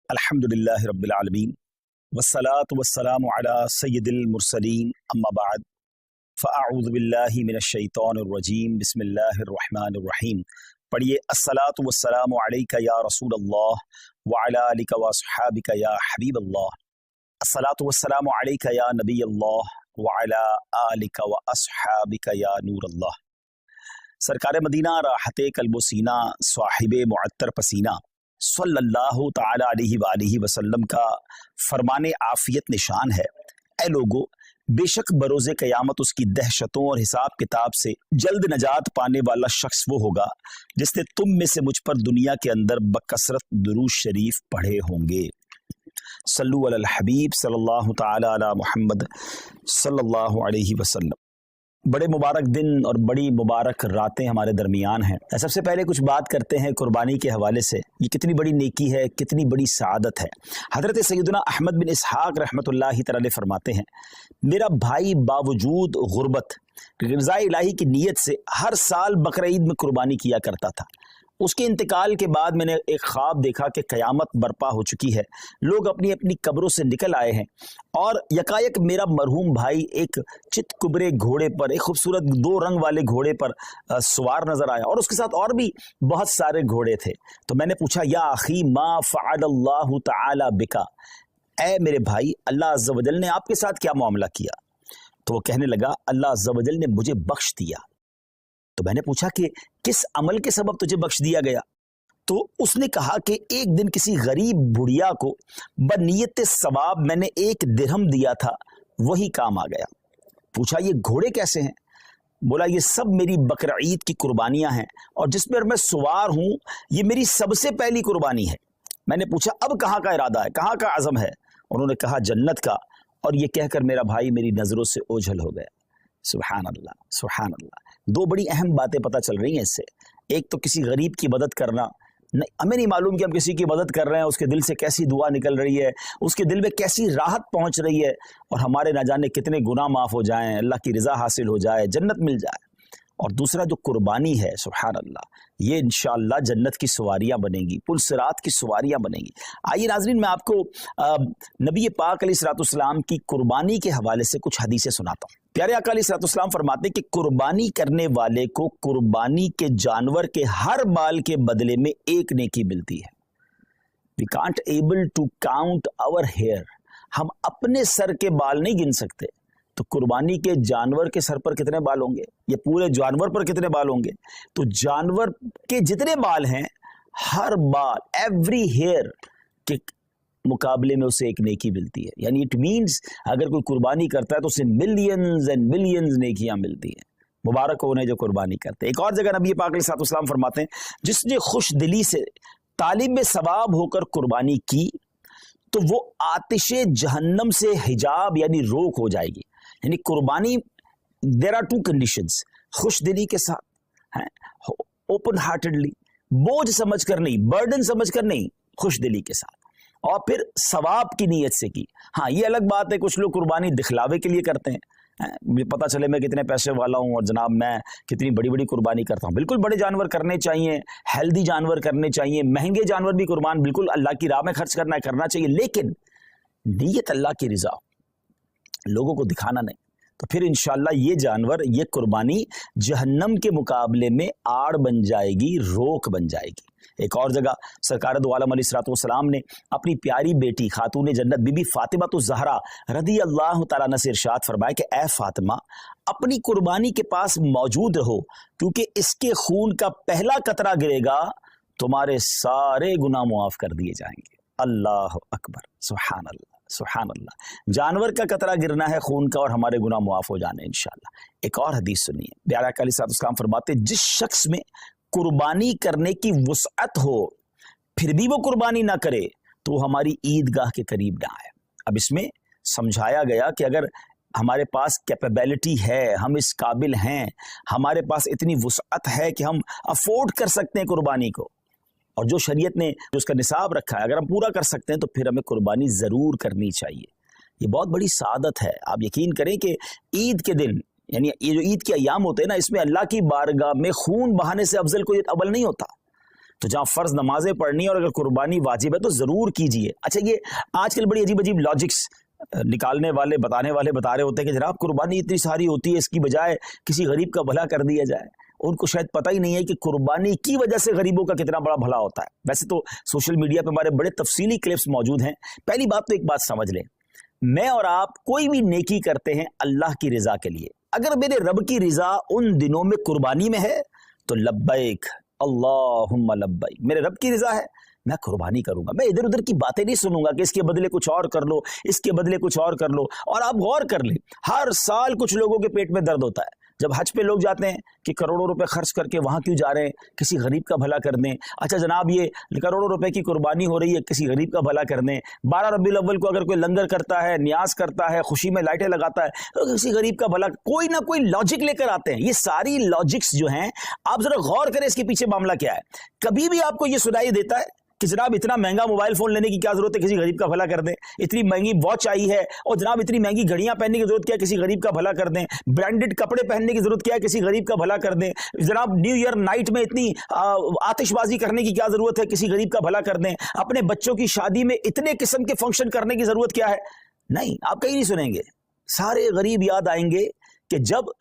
الحمدللہ رب العالمین والصلاة والسلام علی سید المرسلین اما بعد فاعوذ باللہ من الشیطان الرجیم بسم اللہ الرحمن الرحیم. پڑھیے الصلاة والسلام علیک یا رسول اللہ وعلی آلک واصحابک یا حبیب اللہ. الصلاة والسلام علیک یا نبی اللہ وعلی آلک واصحابک یا نور اللہ. سرکار مدینہ راحت قلب و سینہ صاحب معطر پسینہ صلی اللہ تعالی علیہ وآلہ وسلم کا فرمان عافیت نشان ہے. اے لوگو، بے شک بروز قیامت اس کی دہشتوں اور حساب کتاب سے جلد نجات پانے والا شخص وہ ہوگا جس نے تم میں سے مجھ پر دنیا کے اندر بکثرت درود شریف پڑھے ہوں گے. صلو علی الحبیب صلی اللہ تعالی علی محمد صلی اللہ علیہ وسلم. بڑے مبارک دن اور بڑی مبارک راتیں ہمارے درمیان ہیں. سب سے پہلے کچھ بات کرتے ہیں قربانی کے حوالے سے. یہ کتنی بڑی نیکی ہے، کتنی بڑی سعادت ہے. حضرت سیدنا احمد بن اسحاق رحمۃ اللہ تعالی فرماتے ہیں، میرا بھائی باوجود غربت رضا الہی کی نیت سے ہر سال بقرہ عید میں قربانی کیا کرتا تھا. اس کے انتقال کے بعد میں نے ایک خواب دیکھا کہ قیامت برپا ہو چکی ہے، لوگ اپنی اپنی قبروں سے نکل آئے ہیں اور یکایک میرا مرحوم بھائی ایک چت کبرے گھوڑے پر، ایک خوبصورت 2 رنگ والے گھوڑے پر سوار نظر آیا اور اس کے ساتھ اور بھی بہت سارے گھوڑے تھے. تو میں نے پوچھا، یا اخی ما فعل اللہ تعالی بکا، اے میرے بھائی اللہ عز و جل نے آپ کے ساتھ کیا معاملہ کیا؟ تو وہ کہنے لگا، اللہ عز و جل نے مجھے بخش دیا. تو میں نے پوچھا کہ کس عمل کے سبب تجھے بخش دیا گیا؟ تو اس نے کہا کہ ایک دن کسی غریب بڑھیا کو بنیت ثواب میں نے 1 درہم دیا تھا، وہی کام آ گیا. پوچھا، یہ گھوڑے کیسے ہیں؟ بولا، یہ سب میری بقرہ عید کی قربانیاں ہیں اور جس پر میں سوار ہوں یہ میری سب سے پہلی قربانی ہے. میں نے پوچھا، اب کہاں کا ارادہ ہے، کہاں کا عزم ہے؟ انہوں نے کہا، جنت کا. اور یہ کہہ کر میرا بھائی میری نظروں سے اوجھل ہو گیا. سبحان اللہ سبحان اللہ. 2 بڑی اہم باتیں پتہ چل رہی ہیں اس سے. ایک تو کسی غریب کی مدد کرنا، ہمیں نہیں معلوم کہ ہم کسی کی مدد کر رہے ہیں اس کے دل سے کیسی دعا نکل رہی ہے، اس کے دل میں کیسی راحت پہنچ رہی ہے اور ہمارے نہ جانے کتنے گناہ معاف ہو جائیں، اللہ کی رضا حاصل ہو جائے، جنت مل جائے. اور دوسرا جو قربانی ہے، سبحان اللہ، یہ انشاءاللہ جنت کی سواریاں بنیں گی، پل صراط کی سواریاں بنیں گی. آئیے ناظرین، میں آپ کو نبی پاک علیہ الصلوۃ والسلام کی قربانی کے حوالے سے کچھ حدیثیں سناتا ہوں. پیارے آقا علیہ الصلوۃ والسلام فرماتے ہیں کہ قربانی کرنے والے کو قربانی کے جانور کے ہر بال کے بدلے میں 1 نیکی ملتی ہے. We can't able to count our hair. ہم اپنے سر کے بال نہیں گن سکتے، تو قربانی کے جانور کے سر پر کتنے بال ہوں گے، یہ پورے جانور پر کتنے بال ہوں گے؟ تو جانور کے جتنے بال ہیں، ہر بال، ایوری ہیئر کے مقابلے میں اسے 1 نیکی ملتی ہے. یعنی اٹ مینز اگر کوئی قربانی کرتا ہے تو اسے ملینز اینڈ ملینز نیکیاں ملتی ہیں. مبارک ہو انہیں جو قربانی کرتے ہیں. ایک اور جگہ نبی پاک علیہ الصلوۃ والسلام فرماتے ہیں، جس نے خوش دلی سے طالب ثواب ہو کر قربانی کی تو وہ آتش جہنم سے حجاب یعنی روک ہو جائے گی. یعنی قربانی، دیر آر 2 کنڈیشنز، خوش دلی کے ساتھ، اوپن ہارٹڈلی، بوجھ سمجھ کر نہیں، برڈن سمجھ کر نہیں، خوش دلی کے ساتھ، اور پھر ثواب کی نیت سے کی. ہاں، یہ الگ بات ہے کچھ لوگ قربانی دکھلاوے کے لیے کرتے ہیں، پتہ چلے میں کتنے پیسے والا ہوں اور جناب میں کتنی بڑی بڑی قربانی کرتا ہوں. بالکل بڑے جانور کرنے چاہیے، ہیلدی جانور کرنے چاہیے، مہنگے جانور بھی قربان بالکل اللہ کی راہ میں خرچ کرنا چاہیے، لیکن نیت اللہ کی رضا، لوگوں کو دکھانا نہیں. تو پھر انشاءاللہ یہ جانور، یہ قربانی جہنم کے مقابلے میں آڑ بن جائے گی، روک بن جائے گی. ایک اور جگہ سرکار دو عالم علیہ الصلوۃ والسلام نے اپنی پیاری بیٹی خاتون جنت بی بی فاطمہ الزہرا رضی اللہ تعالیٰ عنہ سے ارشاد فرمایا کہ اے فاطمہ، اپنی قربانی کے پاس موجود رہو، کیونکہ اس کے خون کا پہلا قطرہ گرے گا تمہارے سارے گناہ معاف کر دیے جائیں گے. اللہ اکبر، سبحان اللہ سبحان اللہ. جانور کا قطرہ گرنا ہے خون کا اور ہمارے گناہ معاف ہو جانے انشاءاللہ. ایک اور حدیث سنیے. پیارے آقا علیہ الصلوۃ والسلام فرماتے ہیں، جس شخص میں قربانی کرنے کی وسعت ہو پھر بھی وہ قربانی نہ کرے تو وہ ہماری عیدگاہ کے قریب نہ آئے. اب اس میں سمجھایا گیا کہ اگر ہمارے پاس کیپیبلٹی ہے، ہم اس قابل ہیں، ہمارے پاس اتنی وسعت ہے کہ ہم افورڈ کر سکتے ہیں قربانی کو، اور جو شریعت نے جو اس کا نصاب رکھا ہے اگر ہم پورا کر سکتے ہیں تو پھر ہمیں قربانی ضرور کرنی چاہیے. یہ بہت بڑی سعادت ہے. آپ یقین کریں کہ عید کے دن، یعنی یہ جو عید کے ایام ہوتے ہیں نا، اس میں اللہ کی بارگاہ میں خون بہانے سے افضل کوئی عمل نہیں ہوتا. تو جہاں فرض نمازیں پڑھنی اور اگر قربانی واجب ہے تو ضرور کیجیے. اچھا یہ آج کل بڑی عجیب عجیب لاجکس نکالنے والے بتانے والے بتا رہے ہوتے ہیں کہ جناب قربانی اتنی ساری ہوتی ہے، اس کی بجائے کسی غریب کا بھلا کر دیا جائے. ان کو شاید پتہ ہی نہیں ہے کہ قربانی کی وجہ سے غریبوں کا کتنا بڑا بھلا ہوتا ہے. ویسے تو سوشل میڈیا پہ ہمارے بڑے تفصیلی کلپس موجود ہیں. پہلی بات تو ایک بات سمجھ لیں، میں اور آپ کوئی بھی نیکی کرتے ہیں اللہ کی رضا کے لیے. اگر میرے رب کی رضا ان دنوں میں قربانی میں ہے تو لبیک اللہم لبیک، میرے رب کی رضا ہے میں قربانی کروں گا. میں ادھر ادھر کی باتیں نہیں سنوں گا کہ اس کے بدلے کچھ اور کر لو، اس کے بدلے کچھ اور کر لو. اور آپ غور کر لیں، ہر سال کچھ لوگوں کے پیٹ میں درد ہوتا ہے جب حج پہ لوگ جاتے ہیں کہ کروڑوں روپے خرچ کر کے وہاں کیوں جا رہے ہیں، کسی غریب کا بھلا کر دیں. اچھا جناب یہ کروڑوں روپے کی قربانی ہو رہی ہے، کسی غریب کا بھلا کر دیں. 12 ربیع الاول کو اگر کوئی لنگر کرتا ہے، نیاز کرتا ہے، خوشی میں لائٹیں لگاتا ہے تو کسی غریب کا بھلا، کوئی نہ کوئی لاجک لے کر آتے ہیں. یہ ساری لاجکس جو ہیں آپ ذرا غور کریں اس کے پیچھے معاملہ کیا ہے. کبھی بھی آپ کو یہ سنائی دیتا ہے کہ جناب اتنا مہنگا موبائل فون لینے کی کیا ضرورت ہے، کسی غریب کا بھلا کر دیں. اتنی مہنگی واچ آئی ہے اور جناب اتنی مہنگی گھڑیاں پہننے کی ضرورت کیا ہے، کسی غریب کا بھلا کر دیں. برانڈڈ کپڑے پہننے کی ضرورت کیا ہے، کسی غریب کا بھلا کر دیں. جناب نیو ایئر نائٹ میں اتنی آتش بازی کرنے کی کیا ضرورت ہے، کسی غریب کا بھلا کر دیں. اپنے بچوں کی شادی میں اتنے قسم کے فنکشن کرنے کی ضرورت کیا ہے. نہیں، آپ کہیں نہیں سنیں گے. سارے غریب یاد آئیں گے کہ جب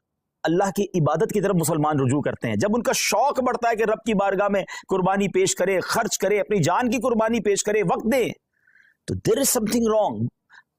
اللہ کی عبادت کی طرف مسلمان رجوع کرتے ہیں، جب ان کا شوق بڑھتا ہے کہ رب کی بارگاہ میں قربانی پیش کرے، خرچ کرے، اپنی جان کی قربانی پیش کرے، وقت دے، تو there is something wrong.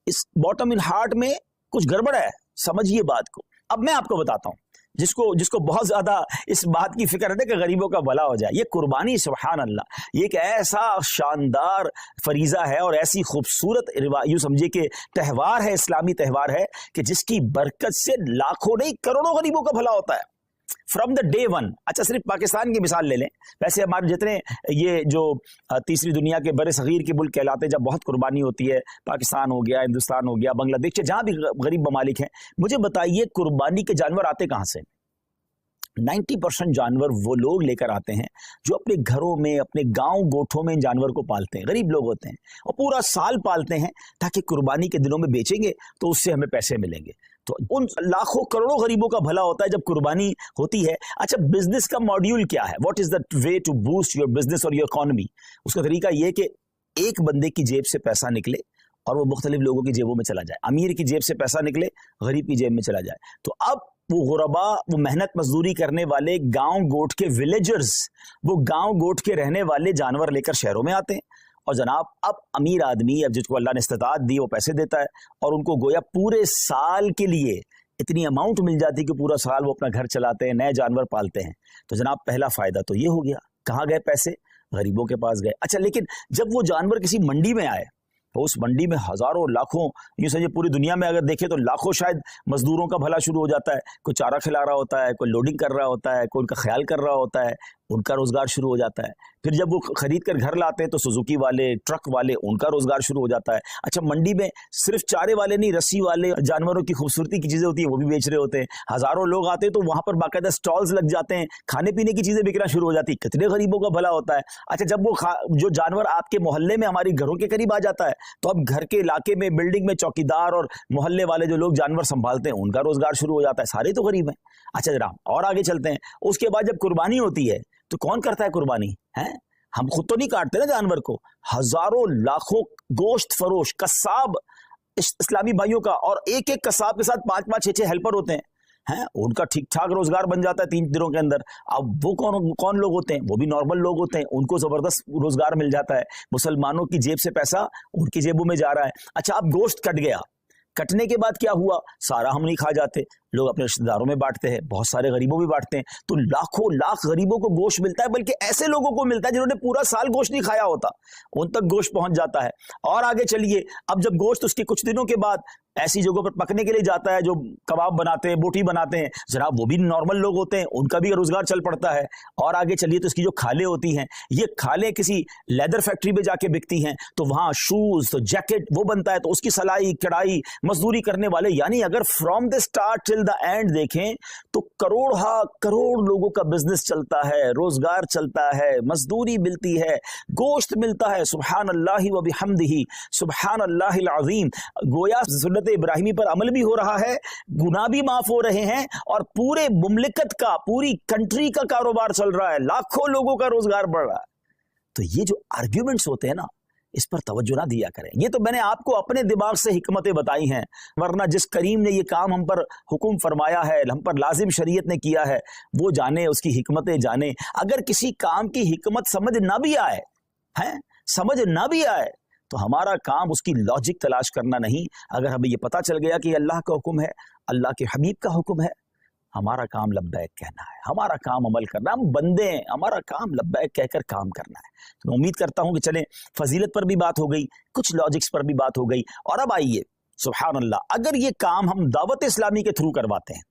اس باٹم ان ہارٹ میں کچھ گڑبڑ ہے. سمجھیے بات کو. اب میں آپ کو بتاتا ہوں جس کو بہت زیادہ اس بات کی فکر ہے کہ غریبوں کا بھلا ہو جائے. یہ قربانی سبحان اللہ یہ ایک ایسا شاندار فریضہ ہے اور ایسی خوبصورت یوں سمجھے کہ تہوار ہے، اسلامی تہوار ہے کہ جس کی برکت سے لاکھوں نہیں کروڑوں غریبوں کا بھلا ہوتا ہے فرام دا ڈے ون. اچھا صرف پاکستان کی مثال لے لیں، ویسے ہمارے جتنے یہ جو تیسری دنیا کے بر صغیر کے ملک کہلاتے ہیں جب بہت قربانی ہوتی ہے، پاکستان ہو گیا، ہندوستان ہو گیا، بنگلہ دیش، جہاں بھی غریب ممالک ہیں، مجھے بتائیے قربانی کے جانور آتے کہاں سے؟ 90% جانور وہ لوگ لے کر آتے ہیں جو اپنے گھروں میں، اپنے گاؤں گوٹھوں میں ان جانور کو پالتے ہیں. غریب لوگ ہوتے ہیں اور پورا سال پالتے ہیں تاکہ قربانی کے دنوں میں بیچیں گے تو اس سے ہمیں پیسے ملیں گے. تو ان لاکھوں کروڑوں غریبوں کا بھلا ہوتا ہے جب قربانی ہوتی ہے. اچھا بزنس کا ماڈیول کیا ہے؟ What is the way to boost your business اور یور اکانومی؟ اس کا طریقہ یہ کہ ایک بندے کی جیب سے پیسہ نکلے اور وہ مختلف لوگوں کی جیبوں میں چلا جائے. امیر کی جیب سے پیسہ نکلے، غریب کی جیب میں چلا جائے. تو اب وہ غربا، وہ محنت مزدوری کرنے والے گاؤں گوٹ کے ولیجرز، وہ گاؤں گوٹ کے رہنے والے جانور لے کر شہروں میں آتے ہیں اور جناب اب امیر آدمی، اب جس کو اللہ نے استطاعت دی، وہ پیسے دیتا ہے اور ان کو گویا پورے سال کے لیے اتنی اماؤنٹ مل جاتی ہے کہ پورا سال وہ اپنا گھر چلاتے ہیں، نئے جانور پالتے ہیں. تو جناب پہلا فائدہ تو یہ ہو گیا. کہاں گئے پیسے؟ غریبوں کے پاس گئے. اچھا لیکن جب وہ جانور کسی منڈی میں آئے تو اس منڈی میں ہزاروں لاکھوں، یوں سمجھے پوری دنیا میں اگر دیکھیں تو لاکھوں شاید مزدوروں کا بھلا شروع ہو جاتا ہے. کوئی چارہ کھلا رہا ہوتا ہے، کوئی لوڈنگ کر رہا ہوتا ہے، کوئی ان کا خیال کر رہا ہوتا ہے، ان کا روزگار شروع ہو جاتا ہے. پھر جب وہ خرید کر گھر لاتے ہیں تو سوزوکی والے، ٹرک والے، ان کا روزگار شروع ہو جاتا ہے. اچھا منڈی میں صرف چارے والے نہیں، رسی والے، جانوروں کی خوبصورتی کی چیزیں ہوتی ہیں وہ بھی بیچ رہے ہوتے ہیں. ہزاروں لوگ آتے ہیں تو وہاں پر باقاعدہ سٹالز لگ جاتے ہیں، کھانے پینے کی چیزیں بکنا شروع ہو جاتی ہیں. کتنے غریبوں کا بھلا ہوتا ہے. اچھا جب وہ جو جانور آپ کے محلے میں، ہماری گھروں کے قریب آ جاتا ہے تو اب گھر کے علاقے میں، بلڈنگ میں چوکیدار اور محلے والے جو لوگ جانور سنبھالتے ہیں ان کا روزگار شروع ہو جاتا ہے. سارے تو غریب ہیں. اچھا جناب اور آگے چلتے ہیں. اس کے بعد جب قربانی ہوتی ہے تو کون کرتا ہے قربانی؟ ہیں ہم خود تو نہیں کاٹتے نا جانور کو. ہزاروں لاکھوں گوشت فروش قصاب اسلامی بھائیوں کا، اور ایک ایک قصاب کے ساتھ 5-5 6-6 ہیلپر ہوتے ہیں. ان کا ٹھیک ٹھاک روزگار بن جاتا ہے 3 دنوں کے اندر. اب وہ کون لوگ ہوتے ہیں؟ وہ بھی نارمل لوگ ہوتے ہیں، ان کو زبردست روزگار مل جاتا ہے. مسلمانوں کی جیب سے پیسہ ان کی جیبوں میں جا رہا ہے. اچھا اب گوشت کٹ گیا، کٹنے کے بعد کیا ہوا؟ سارا ہم نہیں کھا جاتے، لوگ اپنے رشتہ داروں میں بانٹتے ہیں، بہت سارے غریبوں میں بانٹتے ہیں. تو لاکھوں لاکھ غریبوں کو گوشت ملتا ہے، بلکہ ایسے لوگوں کو ملتا ہے جنہوں نے پورا سال گوشت نہیں کھایا ہوتا، ان تک گوشت پہنچ جاتا ہے. اور آگے چلیے، اب جب گوشت اس کے کچھ دنوں کے بعد ایسی جگہوں پر پکنے کے لیے جاتا ہے جو کباب بناتے ہیں، بوٹی بناتے ہیں، جناب وہ بھی نارمل لوگ ہوتے ہیں، ان کا بھی روزگار چل پڑتا ہے. اور آگے چلیے تو اس کی جو کھالیں ہوتی ہیں، یہ کھالیں کسی لیدر فیکٹری میں جا کے بکتی ہیں تو وہاں شوز، تو جیکٹ وہ بنتا ہے، تو اس کی سلائی کڑھائی مزدوری کرنے والے، یعنی اگر from the start till the and دیکھیں تو کروڑ لوگوں کا بزنس چلتا ہے، روزگار چلتا ہے، مزدوری ملتی ہے، گوشت ملتا ہے. سبحان اللہ و بحمدہ، سبحان اللہ العظیم. گویا سنت ابراہیمی پر عمل بھی ہو رہا ہے، گناہ بھی معاف ہو رہے ہیں، اور پورے مملکت کا، پوری کنٹری کا کاروبار چل رہا ہے، لاکھوں لوگوں کا روزگار بڑھ رہا ہے. تو یہ جو آرگیومنٹس ہوتے ہیں نا، اس پر توجہ نہ دیا کریں. یہ تو میں نے آپ کو اپنے دماغ سے حکمتیں بتائی ہیں، ورنہ جس کریم نے یہ کام ہم پر حکم فرمایا ہے، ہم پر لازم شریعت نے کیا ہے، وہ جانے، اس کی حکمتیں جانے. اگر کسی کام کی حکمت سمجھ نہ بھی آئے سمجھ نہ بھی آئے تو ہمارا کام اس کی لاجک تلاش کرنا نہیں. اگر ہمیں یہ پتہ چل گیا کہ یہ اللہ کا حکم ہے، اللہ کے حبیب کا حکم ہے، ہمارا کام لبیک کہنا ہے، ہمارا کام عمل کرنا. ہم بندے ہیں، ہمارا کام لبیک کہہ کر کام کرنا ہے. تو میں امید کرتا ہوں کہ چلیں، فضیلت پر بھی بات ہو گئی، کچھ لاجکس پر بھی بات ہو گئی. اور اب آئیے، سبحان اللہ، اگر یہ کام ہم دعوت اسلامی کے تھرو کرواتے ہیں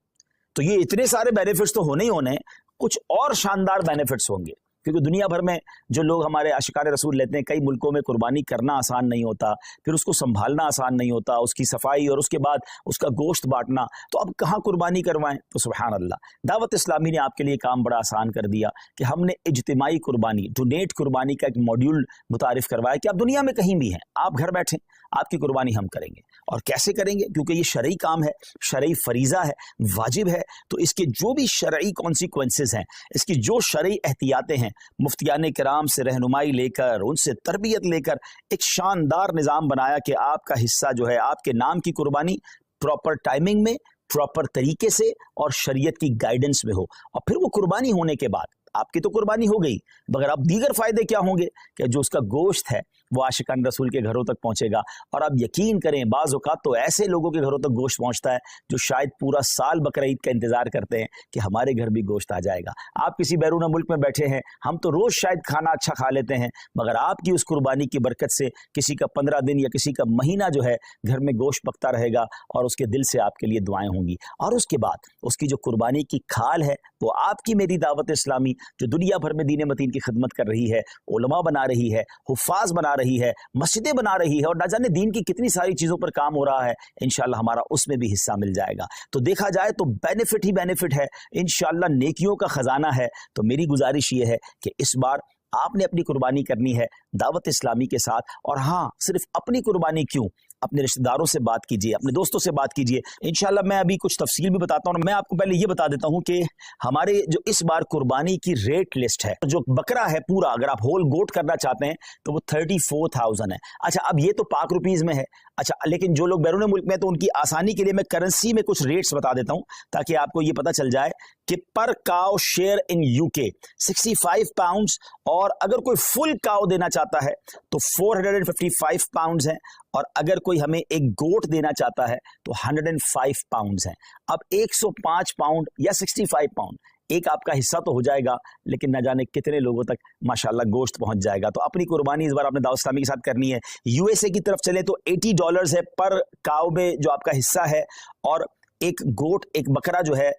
تو یہ اتنے سارے بینیفٹس تو ہونے ہی ہونے، کچھ اور شاندار بینیفٹس ہوں گے. کیونکہ دنیا بھر میں جو لوگ ہمارے عاشقان رسول لیتے ہیں، کئی ملکوں میں قربانی کرنا آسان نہیں ہوتا، پھر اس کو سنبھالنا آسان نہیں ہوتا، اس کی صفائی اور اس کے بعد اس کا گوشت بانٹنا. تو اب کہاں قربانی کروائیں؟ تو سبحان اللہ، دعوت اسلامی نے آپ کے لیے کام بڑا آسان کر دیا کہ ہم نے اجتماعی قربانی، ڈونیٹ قربانی کا ایک ماڈیول متعارف کروایا کہ آپ دنیا میں کہیں بھی ہیں، آپ گھر بیٹھیں، آپ کی قربانی ہم کریں گے. اور کیسے کریں گے؟ کیونکہ یہ شرعی کام ہے، شرعی فریضہ ہے، واجب ہے. تو اس کے جو بھی شرعی کانسیکوینسز ہیں، اس کی جو شرعی احتیاطیں ہیں، مفتیان کرام سے رہنمائی لے کر، ان سے تربیت لے کر ایک شاندار نظام بنایا کہ آپ کا حصہ جو ہے، آپ کے نام کی قربانی پراپر ٹائمنگ میں، پراپر طریقے سے اور شریعت کی گائیڈنس میں ہو. اور پھر وہ قربانی ہونے کے بعد آپ کی تو قربانی ہو گئی، مگر اب دیگر فائدے کیا ہوں گے کہ جو اس کا گوشت ہے وہ عاشقان رسول کے گھروں تک پہنچے گا. اور آپ یقین کریں، بعض اوقات تو ایسے لوگوں کے گھروں تک گوشت پہنچتا ہے جو شاید پورا سال بقرعید کا انتظار کرتے ہیں کہ ہمارے گھر بھی گوشت آ جائے گا. آپ کسی بیرون ملک میں بیٹھے ہیں، ہم تو روز شاید کھانا اچھا کھا لیتے ہیں، مگر آپ کی اس قربانی کی برکت سے کسی کا 15 دن یا کسی کا مہینہ جو ہے گھر میں گوشت پکتا رہے گا، اور اس کے دل سے آپ کے لیے دعائیں ہوں گی. اور اس کے بعد اس کی جو قربانی کی کھال ہے، وہ آپ کی میری دعوت اسلامی جو دنیا بھر میں دین متین کی خدمت کر رہی ہے، علماء بنا رہی ہے، حفاظ بنا رہی ہے، مسجدیں بنا رہی ہے، اور نہ جانے دین کی کتنی ساری چیزوں پر کام ہو رہا ہے. انشاءاللہ ہمارا اس میں بھی حصہ مل جائے گا. تو دیکھا جائے تو بینیفٹ ہی بینیفٹ ہے، انشاءاللہ نیکیوں کا خزانہ ہے. تو میری گزارش یہ ہے کہ اس بار آپ نے اپنی قربانی کرنی ہے دعوت اسلامی کے ساتھ. اور ہاں، صرف اپنی قربانی کیوں، اپنے رشتہ داروں سے بات کیجئے، اپنے دوستوں سے بات کیجئے. انشاءاللہ میں ابھی کچھ تفصیل بھی بتاتا ہوں. میں آپ کو پہلے یہ بتا دیتا ہوں کہ ہمارے جو اس بار قربانی کی ریٹ لسٹ ہے، جو بکرا ہے پورا، اگر آپ ہول گوٹ کرنا چاہتے ہیں تو وہ 34,000 ہے. اچھا، اب یہ تو پاک روپیز میں ہے. اچھا، لیکن جو لوگ بیرون ملک میں، تو ان کی آسانی کے لیے میں کرنسی میں کچھ ریٹس بتا دیتا ہوں تاکہ آپ کو یہ پتہ چل جائے کہ پر کاؤ شیئر ان یو کے 65 پاؤنڈز، اور اگر کوئی فل کاؤ دینا چاہتا ہے تو 455 پاؤنڈز ہیں، اور اگر کوئی ہمیں ایک گوٹ دینا چاہتا ہے تو 105 پاؤنڈز ہیں. اب 105 پاؤنڈ یا 65 پاؤنڈ ایک آپ کا حصہ تو ہو جائے گا، لیکن نہ جانے کتنے لوگوں تک ماشاءاللہ گوشت پہنچ جائے گا. تو اپنی قربانی اس بار آپ نے دعوت اسلامی کے ساتھ کرنی ہے. یو ایس اے کی طرف چلے تو $80 ہے پر کاؤ میں جو آپ کا حصہ ہے، اور ایک گوٹ، ایک بکرا جو ہے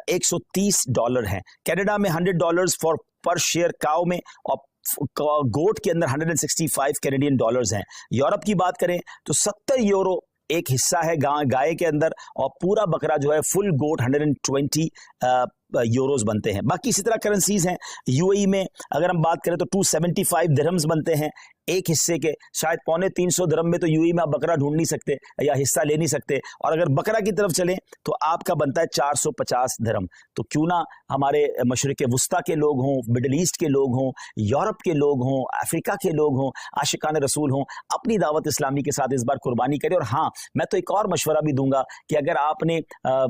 $130 ہے. کینیڈا میں $100 پر شیئر کاؤ میں، اور گوٹ کے اندر 165 کینیڈین ڈالرز ہیں. یورپ کی بات کریں تو 70 یورو ایک حصہ ہے گائے کے اندر، اور پورا بکرا جو ہے فل گوٹ 120 یوروز بنتے ہیں. باقی اسی طرح کرنسیز ہیں. یو اے ای میں اگر ہم بات کریں تو 275 درہمز بنتے ہیں ایک حصے کے. شاید 350 درہم میں تو یو اے ای میں آپ بکرا ڈھونڈ نہیں سکتے یا حصہ لے نہیں سکتے. اور اگر بکرا کی طرف چلیں تو آپ کا بنتا ہے 450 درہم. تو کیوں نہ ہمارے مشرق وسطیٰ کے لوگ ہوں، مڈل ایسٹ کے لوگ ہوں، یورپ کے لوگ ہوں، افریقہ کے لوگ ہوں، عاشقان رسول ہوں، اپنی دعوت اسلامی کے ساتھ اس بار قربانی کریں. اور ہاں، میں تو ایک اور مشورہ بھی دوں گا کہ اگر آپ نے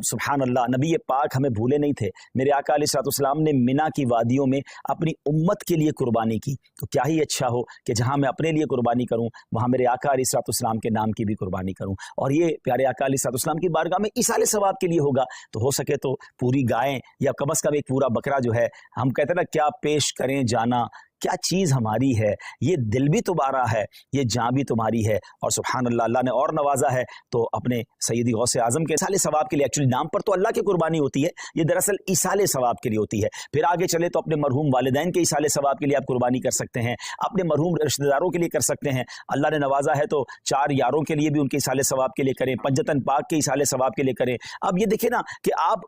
سبحان اللہ، نبی پاک ہمیں بھولے نہیں تھے، میرے آقا علیہ الصلوۃ والسلام نے منا کی وادیوں میں اپنی امت کے لیے قربانی کی. تو کیا ہی اچھا ہو کہ جہاں میں اپنے لیے قربانی کروں، وہاں میرے آقا علیہ الصلوۃ والسلام کے نام کی بھی قربانی کروں. اور یہ پیارے آقا علیہ الصلوۃ والسلام کی بارگاہ میں ایصال ثواب کے لیے ہوگا. تو ہو سکے تو پوری گائیں یا کم از کم ایک پورا بکرا جو ہے، ہم کہتے ہیں نا کیا پیش کریں جانا، کیا چیز ہماری ہے، یہ دل بھی تمہارا ہے، یہ جان بھی تمہاری ہے. اور سبحان اللہ، اللہ نے اور نوازا ہے تو اپنے سیدی غوث اعظم کے ایصال ثواب کے لیے، ایکچولی نام پر تو اللہ کی قربانی ہوتی ہے، یہ دراصل ایصال ثواب کے لیے ہوتی ہے. پھر آگے چلے تو اپنے مرحوم والدین کے ایصال ثواب کے لیے آپ قربانی کر سکتے ہیں، اپنے مرحوم رشتہ داروں کے لیے کر سکتے ہیں. اللہ نے نوازا ہے تو 4 یاروں کے لیے بھی ان کے ایصال ثواب کے لیے کریں، پنجتن پاک کے ایصال ثواب کے لیے کریں. اب یہ دیکھیں نا کہ آپ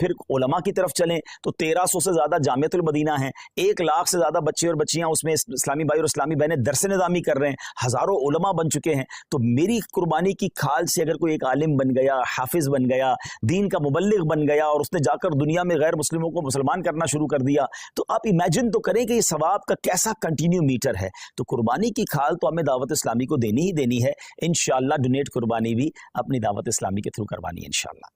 پھر علماء کی طرف چلیں تو 1300 سے زیادہ جامعۃ المدینہ ہیں, 1 لاکھ سے زیادہ بچے اور بچیاں اس میں اسلامی بھائی اور اسلامی بہنیں درس نظامی کر رہے ہیں, ہزاروں علماء بن چکے ہیں. تو میری قربانی کی کھال سے اگر کوئی ایک عالم بن گیا, حافظ بن گیا, دین کا مبلغ بن گیا اور اس نے جا کر دنیا میں غیر مسلموں کو مسلمان کرنا شروع کر دیا, تو آپ امیجن تو کریں کہ یہ ثواب کا کیسا کنٹینیو میٹر ہے. تو قربانی کی کھال تو ہمیں دعوت اسلامی کو دینی ہی دینی ہے. انشاءاللہ ڈونیٹ قربانی بھی اپنی دعوت اسلامی کے تھرو کروانی ہے انشاءاللہ.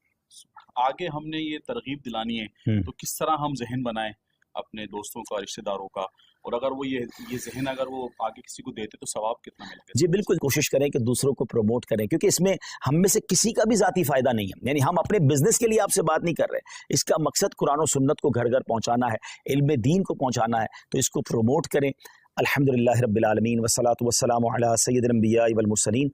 آگے ہم نے یہ ترغیب دلانی ہے تو کس طرح ہم ذہن بنائیں اپنے دوستوں کا, رشتہ داروں کا, اور اگر وہ یہ ذہن اگر وہ آگے کسی کو دیتے تو ثواب کتنا ملے گا؟ جی بالکل, کوشش کریں کہ دوسروں کو پروموٹ کریں, کیونکہ اس میں ہم میں سے کسی کا بھی ذاتی فائدہ نہیں ہے. یعنی ہم اپنے بزنس کے لیے آپ سے بات نہیں کر رہے, اس کا مقصد قرآن و سنت کو گھر گھر پہنچانا ہے, علم دین کو پہنچانا ہے. تو اس کو پروموٹ کریں. الحمدللہ رب العالمین والصلاۃ والسلام علی سید الانبیاء والمرسلین.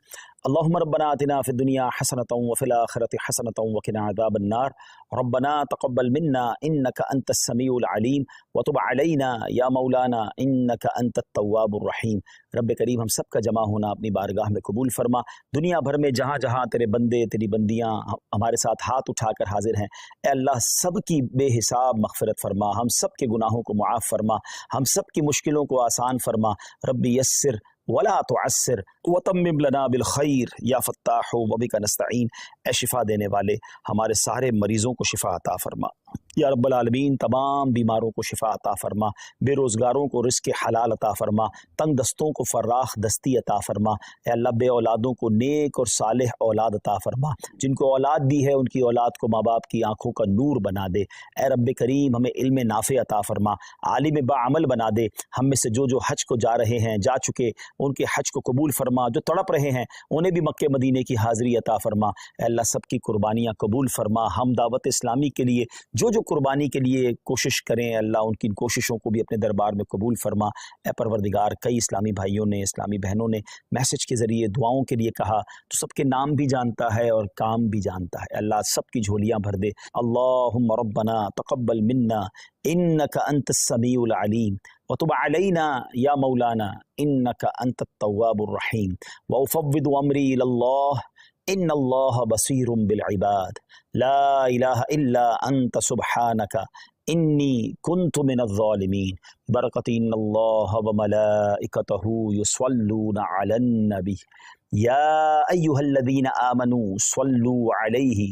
اللهم ربنا آتنا في الدنيا حسنة وفي الآخرة حسنة وقنا عذاب النار. ربنا تقبل منا إنك أنت السميع العليم وتب علينا يا مولانا إنك أنت التواب الرحيم. رب کریم ہم سب کا جمع ہونا اپنی بارگاہ میں قبول فرما. دنیا بھر میں جہاں جہاں تیرے بندے تیری بندیاں ہمارے ساتھ ہاتھ اٹھا کر حاضر ہیں, اے اللہ سب کی بے حساب مغفرت فرما, ہم سب کے گناہوں کو معاف فرما, ہم سب کی مشکلوں کو آسان فرما. رب یسر ولا تعسر وتمم لنا بالخیر یا فتاح وبک نستعین. اے شفا دینے والے ہمارے سارے مریضوں کو شفا عطا فرما یا رب العالمین. تمام بیماروں کو شفا عطا فرما, بے روزگاروں کو رزق حلال عطا فرما, تنگ دستوں کو فراخ دستی عطا فرما. اے اللہ بے اولادوں کو نیک اور صالح اولاد عطا فرما, جن کو اولاد دی ہے ان کی اولاد کو ماں باپ کی آنکھوں کا نور بنا دے. اے رب کریم ہمیں علم نافع عطا فرما, عالم باعمل بنا دے. ہم میں سے جو حج کو جا رہے ہیں, جا چکے, ان کے حج کو قبول فرما. جو تڑپ رہے ہیں انہیں بھی مکہ مدینے کی حاضری عطا فرما. اے اللہ سب کی قربانیاں قبول فرما. ہم دعوت اسلامی کے لیے جو قربانی کے لیے کوشش کریں, اللہ ان کی کوششوں کو بھی اپنے دربار میں قبول فرما. اے پروردگار, کئی اسلامی بھائیوں نے, اسلامی بہنوں نے میسج کے ذریعے دعاؤں کے لیے کہا, تو سب کے نام بھی جانتا ہے اور کام بھی جانتا ہے. اللہ سب کی جھولیاں بھر دے. اللہم ربنا تقبل منا انک انت السمیع العلیم وتب علینا یا مولانا انک انت التواب الرحیم. وافوض امری الی اللہ ان اللہ بصیر بالعباد. لا الہ الا انت سبحانک انی کنت من الظالمین. برکت ان اللہ وملائکتہ یصلون علی النبی یا ایہا الذین آمنوا صلوا علیہ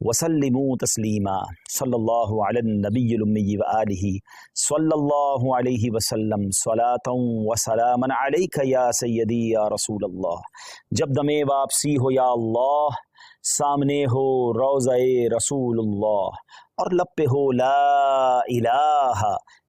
وسلموا تسلیما. صلی اللہ علی النبی الامی وآلہ صلی اللہ علیہ وسلم صلاۃ وسلاما علیک یا سیدی یا رسول اللہ. جب دم واپسی ہو یا اللہ, سامنے ہو روضہ رسول اللہ, اور لب پہ ہو لا الہ